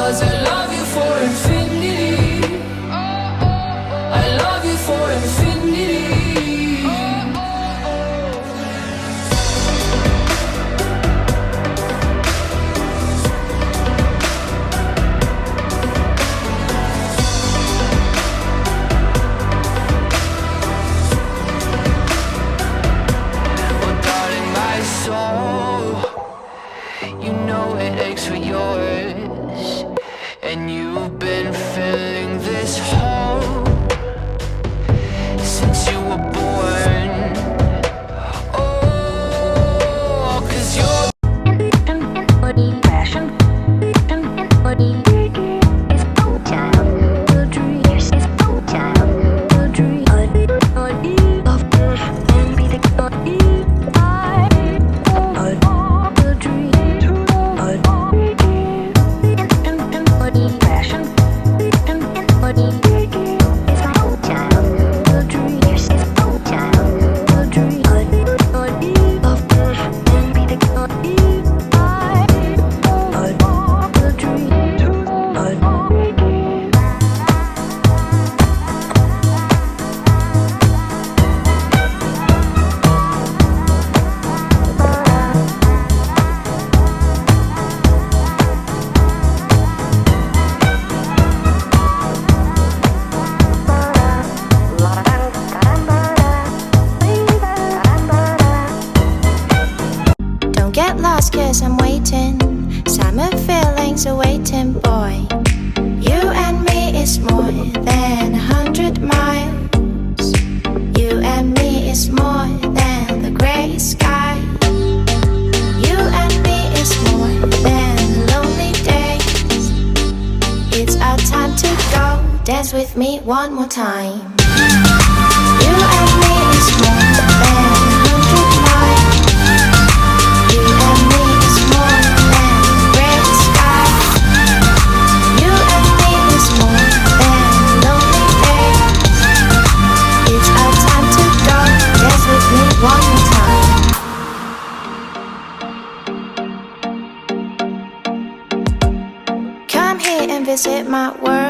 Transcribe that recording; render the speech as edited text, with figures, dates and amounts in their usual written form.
'cause I love you for infinity. I love you for infinity. Well, darling, my soul, you know it aches for yours, and you've been filling this hole since you were born. Oh, 'cause you're passion. Get lost 'cause I'm waiting. Summer feelings are waiting, boy. You and me is more than 100 miles. You and me is more than the gray sky. You and me is more than lonely days. It's our time to go. Dance with me one more time. You and me is more than 100 miles. You and me is more than gray sky. You and me is more than lonely days. It's our time to go. Dance with me one more time. Come here and visit my world.